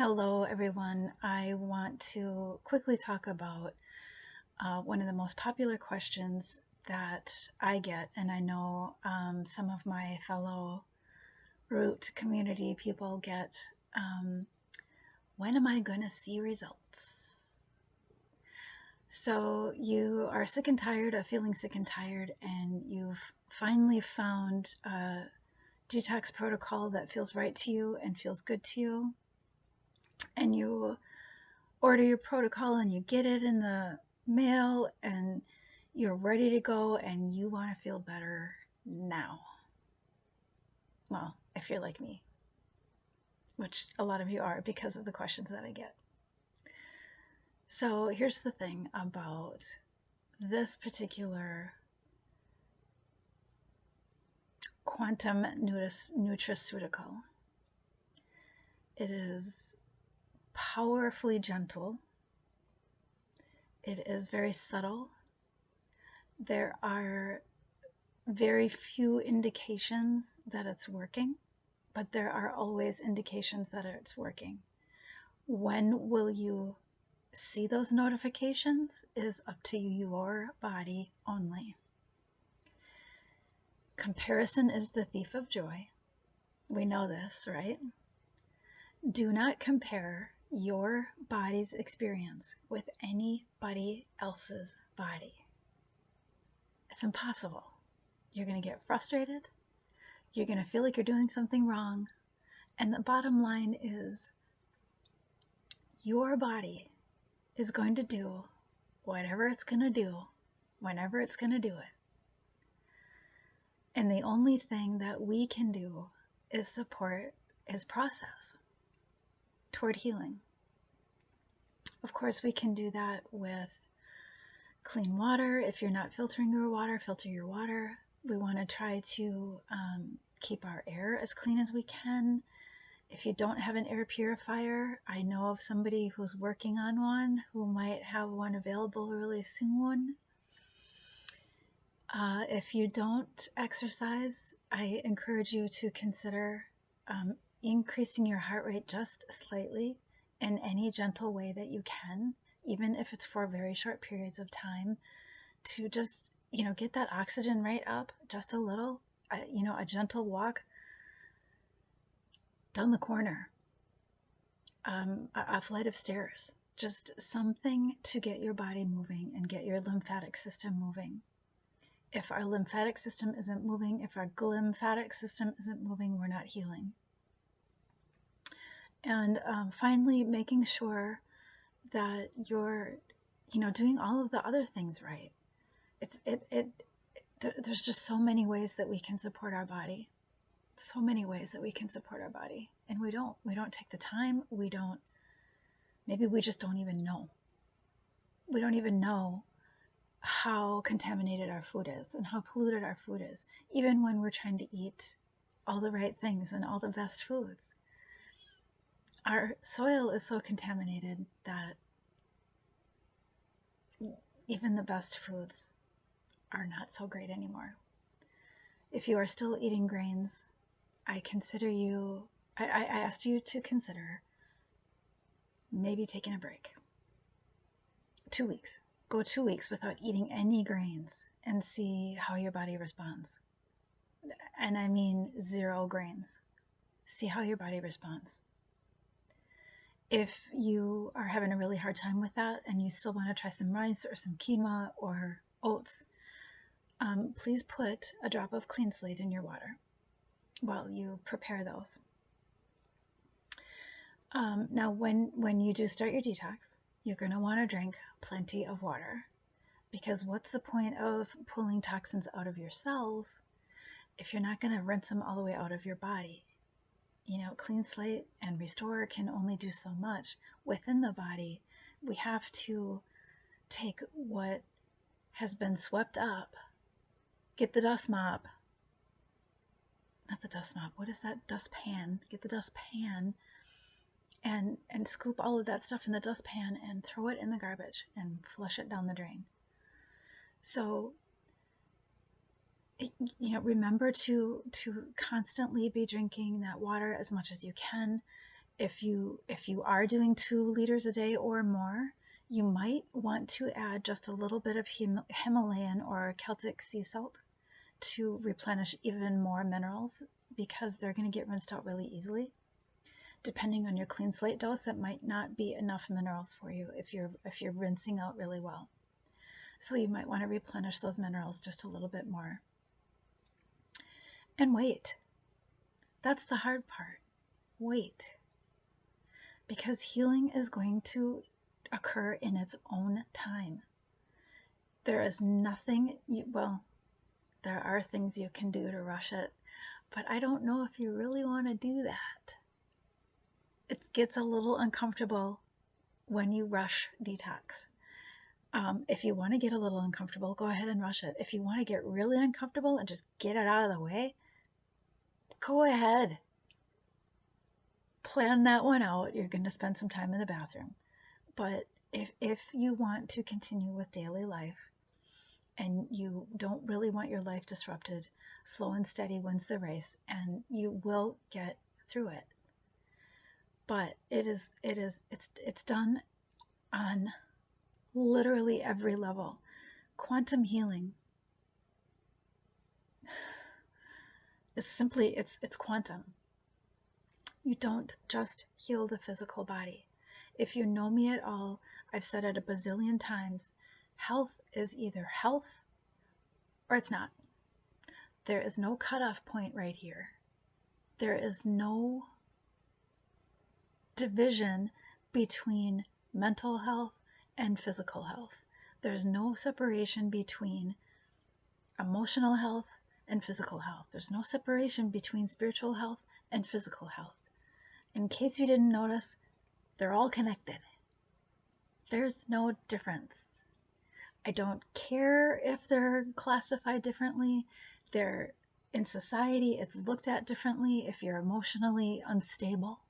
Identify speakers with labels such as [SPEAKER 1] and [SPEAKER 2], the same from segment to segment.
[SPEAKER 1] Hello, everyone. I want to quickly talk about one of the most popular questions that I get, and I know some of my fellow root community people get. When am I going to see results? So you are sick and tired of feeling sick and tired, and you've finally found a detox protocol that feels right to you and feels good to you, and you order your protocol and you get it in the mail and you're ready to go and you want to feel better now. Well, if you're like me, which a lot of you are because of the questions that I get. So here's the thing about this particular quantum nutraceutical. It is powerfully gentle. It is very subtle. There are very few indications that it's working, but there are always indications that it's working. When will you see those notifications is up to your body only. Comparison is the thief of joy. We know this, right? Do not compare your body's experience with anybody else's body. It's impossible. You're going to get frustrated. You're going to feel like you're doing something wrong. And the bottom line is your body is going to do whatever it's going to do, whenever it's going to do it. And the only thing that we can do is support its process toward healing. Of course, we can do that with clean water. If you're not filtering your water, filter your water. We want to try to keep our air as clean as we can. If you don't have an air purifier, I know of somebody who's working on one who might have one available really soon. If you don't exercise, I encourage you to consider increasing your heart rate just slightly in any gentle way that you can, even if it's for very short periods of time, to just, get that oxygen rate up just a little, a gentle walk down the corner, a flight of stairs, just something to get your body moving and get your lymphatic system moving. If our lymphatic system isn't moving, if our glymphatic system isn't moving, we're not healing. And finally, making sure that you're, doing all of the other things right. There's just so many ways that we can support our body. So many ways that we can support our body. And we don't take the time. Maybe we just don't even know. We don't even know how contaminated our food is and how polluted our food is, even when we're trying to eat all the right things and all the best foods. Our soil is so contaminated that even the best foods are not so great anymore. If you are still eating grains, I asked you to consider maybe taking a break. 2 weeks. Go 2 weeks without eating any grains and see how your body responds. And I mean 0 grains. See how your body responds. If you are having a really hard time with that and you still want to try some rice or some quinoa or oats, please put a drop of clean slate in your water while you prepare those. Now, when you do start your detox, you're going to want to drink plenty of water, because what's the point of pulling toxins out of your cells if you're not going to rinse them all the way out of your body? Clean slate and restore can only do so much within the body. We have to take what has been swept up, get the dust mop, not the dust mop, what is that? Dustpan. Get the dustpan and scoop all of that stuff in the dustpan and throw it in the garbage and flush it down the drain. So, remember to constantly be drinking that water as much as you can. If you are doing 2 liters a day or more, you might want to add just a little bit of Himalayan or Celtic sea salt to replenish even more minerals, because they're going to get rinsed out really easily. Depending on your clean slate dose, that might not be enough minerals for you if you're rinsing out really well. So you might want to replenish those minerals just a little bit more. And wait. That's the hard part. Wait. Because healing is going to occur in its own time. There is nothing, there are things you can do to rush it, but I don't know if you really want to do that. It gets a little uncomfortable when you rush detox. If you want to get a little uncomfortable, go ahead and rush it. If you want to get really uncomfortable and just get it out of the way, go ahead. Plan that one out. You're going to spend some time in the bathroom. But if you want to continue with daily life and you don't really want your life disrupted, slow and steady wins the race, and you will get through it. But it's done on literally every level. Quantum healing is simply, it's quantum. You don't just heal the physical body. If you know me at all, I've said it a bazillion times, health is either health or it's not. There is no cutoff point right here. There is no division between mental health and physical health. There's no separation between emotional health and physical health. There's no separation between spiritual health and physical health. In case you didn't notice, they're all connected. There's no difference. I don't care if they're classified differently. They're in society, it's looked at differently. If you're emotionally unstable,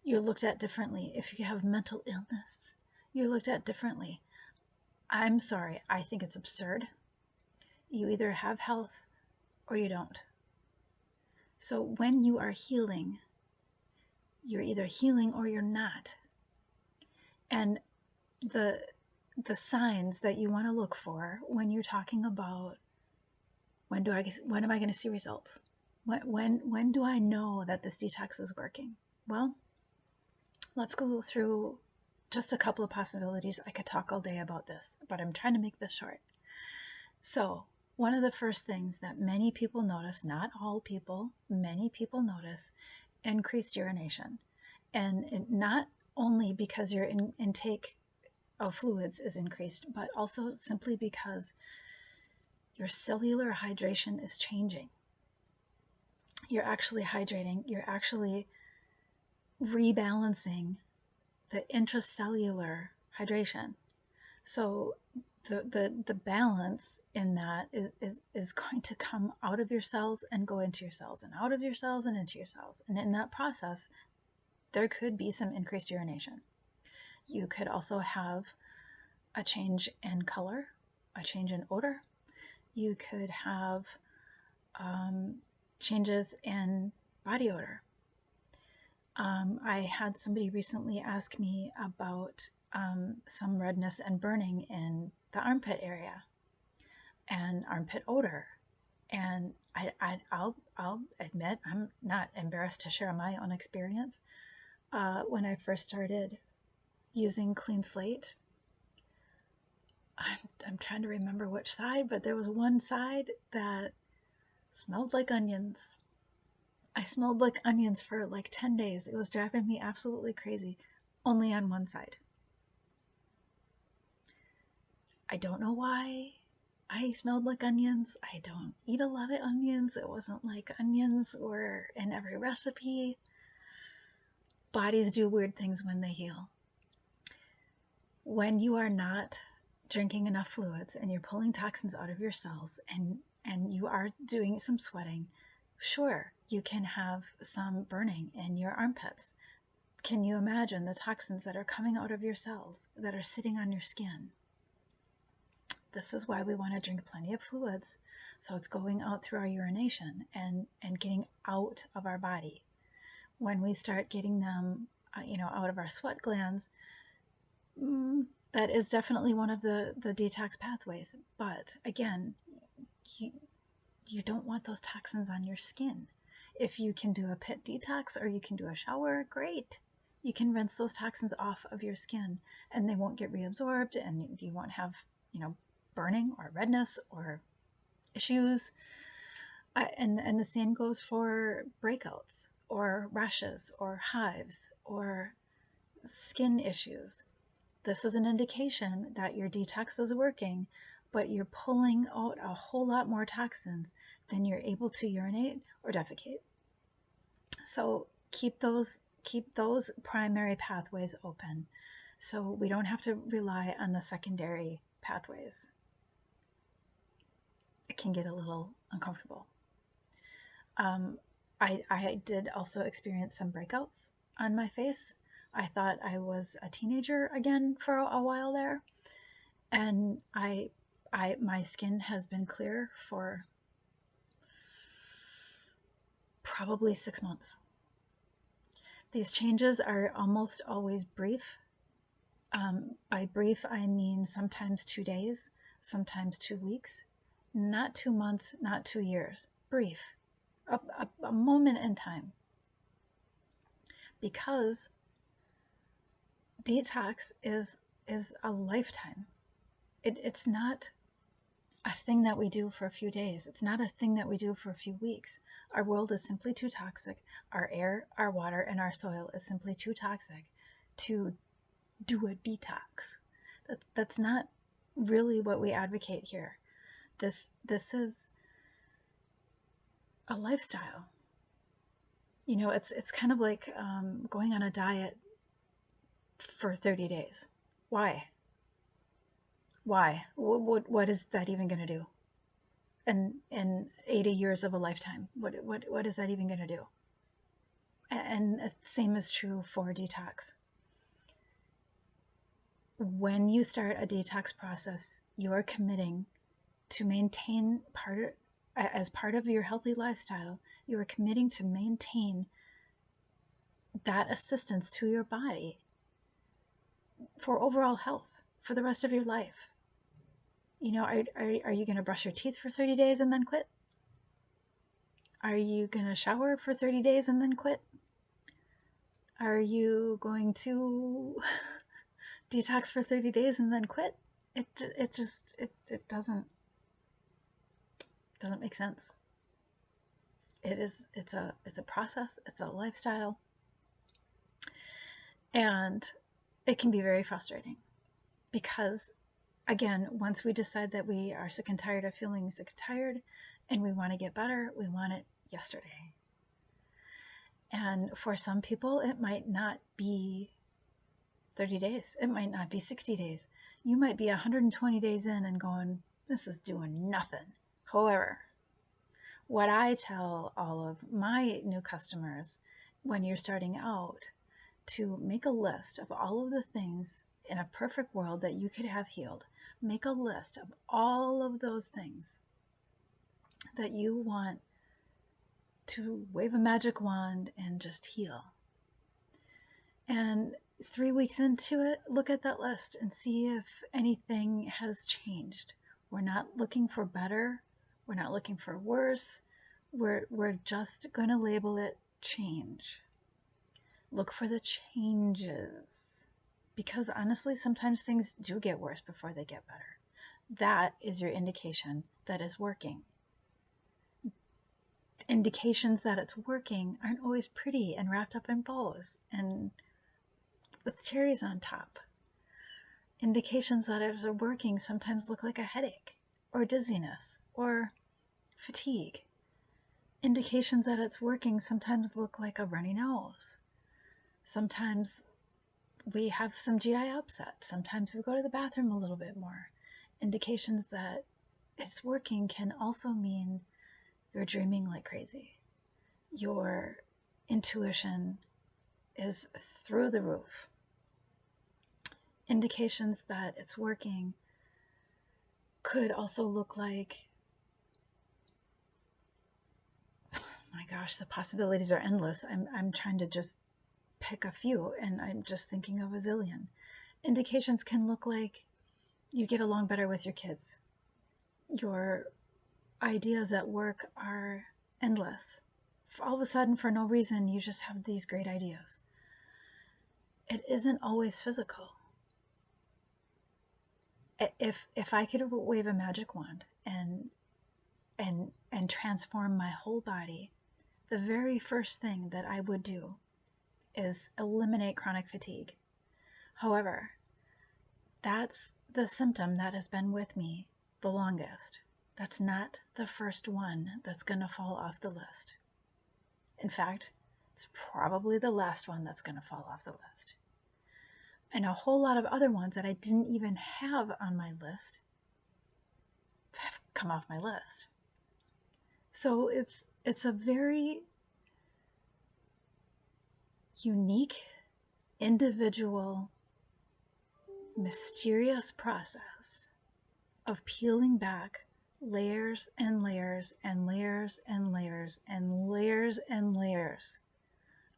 [SPEAKER 1] you're looked at differently. If you have mental illness, you're looked at differently. I'm sorry, I think it's absurd. You either have health or you don't. So when you are healing, you're either healing or you're not. And the signs that you want to look for when you're talking about when am I going to see results? When do I know that this detox is working? Well, let's go through just a couple of possibilities. I could talk all day about this, but I'm trying to make this short. So one of the first things that many people notice, not all people, many people notice, increased urination. And not only because your intake of fluids is increased, but also simply because your cellular hydration is changing. You're actually hydrating, you're actually rebalancing the intracellular hydration. So the balance in that is going to come out of your cells and go into your cells, and out of your cells and into your cells. And in that process, there could be some increased urination. You could also have a change in color, a change in odor. You could have changes in body odor. I had somebody recently ask me about some redness and burning in the armpit area and armpit odor. And I'll admit, I'm not embarrassed to share my own experience. When I first started using Clean Slate, I'm trying to remember which side, but there was one side that smelled like onions. I smelled like onions for like 10 days. It was driving me absolutely crazy, only on one side. I don't know why I smelled like onions. I don't eat a lot of onions. It wasn't like onions were in every recipe. Bodies do weird things when they heal. When you are not drinking enough fluids and you're pulling toxins out of your cells and you are doing some sweating, sure, you can have some burning in your armpits. Can you imagine the toxins that are coming out of your cells that are sitting on your skin? This is why we want to drink plenty of fluids, so it's going out through our urination and getting out of our body. when we start getting them, out of our sweat glands, that is definitely one of the detox pathways. But again, you don't want those toxins on your skin. If you can do a pit detox or you can do a shower, great. You can rinse those toxins off of your skin and they won't get reabsorbed, and you won't have, burning or redness or issues. And the same goes for breakouts or rashes or hives or skin issues. This is an indication that your detox is working, but you're pulling out a whole lot more toxins than you're able to urinate or defecate. So keep those primary pathways open so we don't have to rely on the secondary pathways. It can get a little uncomfortable. I did also experience some breakouts on my face. I thought I was a teenager again for a while there, and my skin has been clear for probably 6 months. These changes are almost always brief. By brief, I mean sometimes 2 days, sometimes 2 weeks, not 2 months, not 2 years. Brief, a moment in time. Because detox is a lifetime. It's not a thing that we do for a few days. It's not a thing that we do for a few weeks. Our world is simply too toxic. Our air, our water, and our soil is simply too toxic to do a detox. That's not really what we advocate here. This is a lifestyle. It's kind of like going on a diet for 30 days. Why? What is that even going to do? And 80 years of a lifetime, what is that even going to do? And the same is true for detox. When you start a detox process, you are committing to maintain as part of your healthy lifestyle, you are committing to maintain that assistance to your body for overall health for the rest of your life. Are you going to brush your teeth for 30 days and then quit? Are you going to shower for 30 days and then quit? Are you going to detox for 30 days and then quit? It doesn't make sense. It's a process, it's a lifestyle, and it can be very frustrating because, again, once we decide that we are sick and tired of feeling sick and tired and we want to get better, we want it yesterday. And for some people, it might not be 30 days. It might not be 60 days. You might be 120 days in and going, this is doing nothing. However, what I tell all of my new customers when you're starting out, to make a list of all of the things in a perfect world that you could have healed. Make a list of all of those things that you want to wave a magic wand and just heal. And 3 weeks into it, look at that list and see if anything has changed. We're not looking for better. We're not looking for worse. We're just going to label it change. Look for the changes. Because honestly, sometimes things do get worse before they get better. That is your indication that it's working. Indications that it's working aren't always pretty and wrapped up in bows and with cherries on top. Indications that it's working sometimes look like a headache or dizziness or fatigue. Indications that it's working sometimes look like a runny nose. Sometimes we have some GI upset. Sometimes we go to the bathroom a little bit more. Indications that it's working can also mean you're dreaming like crazy. Your intuition is through the roof. Indications that it's working could also look like, my gosh, the possibilities are endless. I'm trying to just pick a few, and I'm just thinking of a zillion. Indications can look like you get along better with your kids. Your ideas at work are endless. All of a sudden, for no reason, you just have these great ideas. It isn't always physical. If I could wave a magic wand and transform my whole body, the very first thing that I would do is eliminate chronic fatigue. However, that's the symptom that has been with me the longest. That's not the first one that's going to fall off the list. In fact, it's probably the last one that's going to fall off the list. And a whole lot of other ones that I didn't even have on my list have come off my list. So it's a very unique, individual, mysterious process of peeling back layers and layers and layers and layers and layers and layers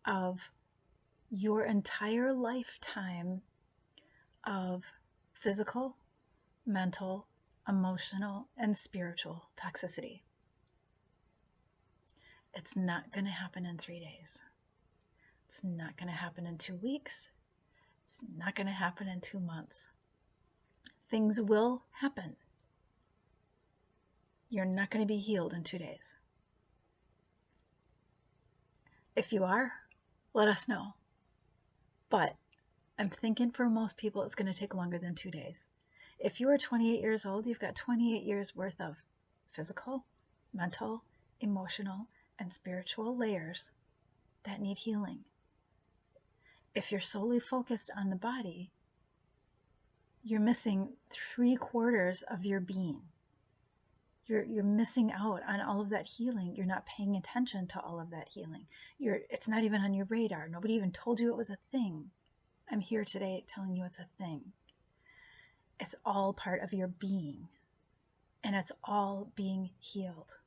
[SPEAKER 1] of your entire lifetime of physical, mental, emotional, and spiritual toxicity. It's not going to happen in 3 days. It's not going to happen in 2 weeks. It's not going to happen in 2 months. Things will happen. You're not going to be healed in 2 days. If you are, let us know. But I'm thinking for most people, it's going to take longer than 2 days. If you are 28 years old, you've got 28 years worth of physical, mental, emotional, and spiritual layers that need healing. If you're solely focused on the body, you're missing 3/4 of your being. You're missing out on all of that healing. You're not paying attention to all of that healing. It's not even on your radar. Nobody even told you it was a thing. I'm here today telling you it's a thing. It's all part of your being, and it's all being healed.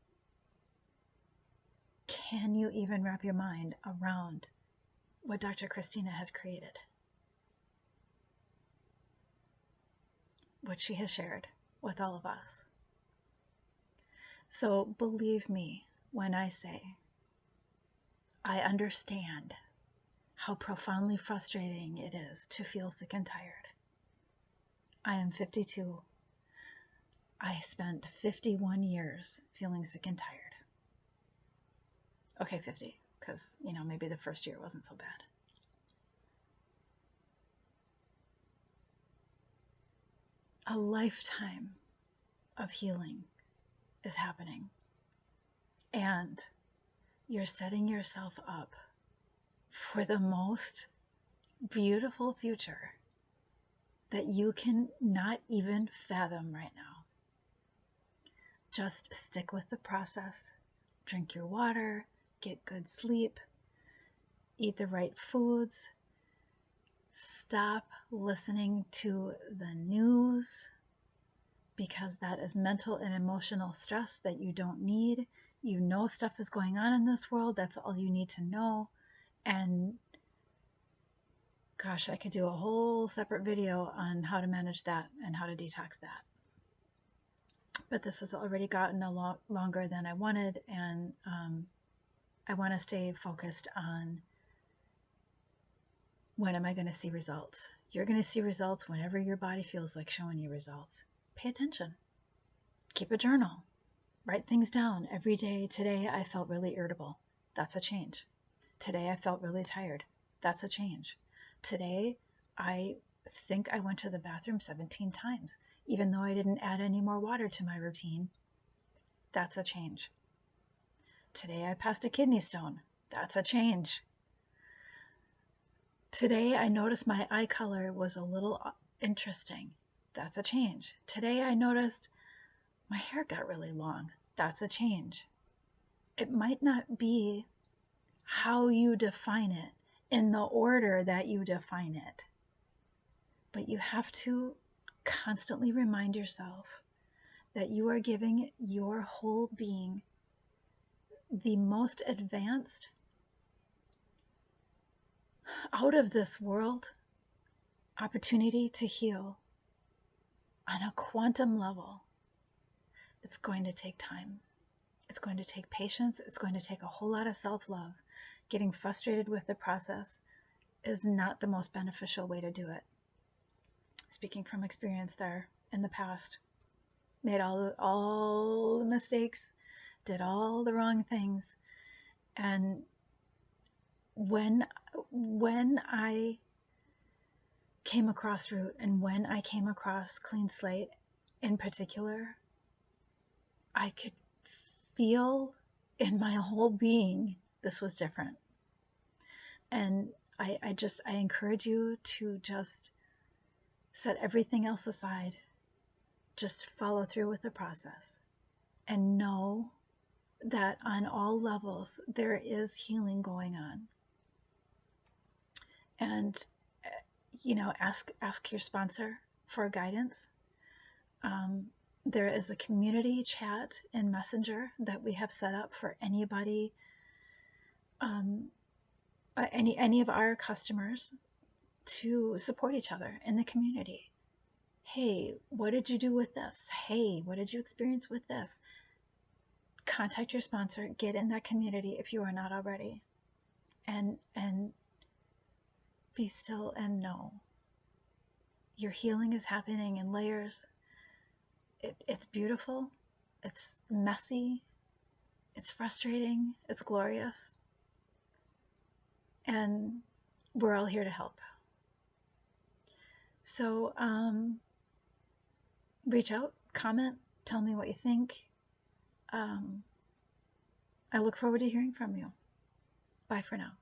[SPEAKER 1] Can you even wrap your mind around what Dr. Christina has created? What she has shared with all of us. So believe me when I say, I understand how profoundly frustrating it is to feel sick and tired. I am 52. I spent 51 years feeling sick and tired. Okay, 50, because, maybe the first year wasn't so bad. A lifetime of healing is happening. And you're setting yourself up for the most beautiful future that you can not even fathom right now. Just stick with the process, drink your water, get good sleep, eat the right foods, stop listening to the news because that is mental and emotional stress that you don't need. You know stuff is going on in this world. That's all you need to know. And gosh, I could do a whole separate video on how to manage that and how to detox that. But this has already gotten a lot longer than I wanted, and I want to stay focused on when am I going to see results. You're going to see results whenever your body feels like showing you results. Pay attention. Keep a journal. Write things down every day. Today I felt really irritable. That's a change. Today I felt really tired. That's a change. Today I think I went to the bathroom 17 times, even though I didn't add any more water to my routine. That's a change. Today I passed a kidney stone. That's a change. Today I noticed my eye color was a little interesting. That's a change. Today I noticed my hair got really long. That's a change. It might not be how you define it in the order that you define it, but you have to constantly remind yourself that you are giving your whole being the most advanced, out of this world opportunity to heal on a quantum level. It's going to take time. It's going to take patience. It's going to take a whole lot of self-love. Getting frustrated with the process is not the most beneficial way to do it. Speaking from experience there in the past, made all the mistakes, did all the wrong things. And when I came across Root, and when I came across Clean Slate in particular, I could feel in my whole being this was different. And I encourage you to just set everything else aside. Just follow through with the process and know that on all levels there is healing going on. And ask your sponsor for guidance. There is a community chat in Messenger that we have set up for anybody, any of our customers, to support each other in the community. Hey, what did you do with this? Hey, what did you experience with this? Contact your sponsor, get in that community if you are not already, and be still and know your healing is happening in layers. It's beautiful, it's messy, it's frustrating, it's glorious, and we're all here to help. So reach out, comment, tell me what you think. I look forward to hearing from you. Bye for now.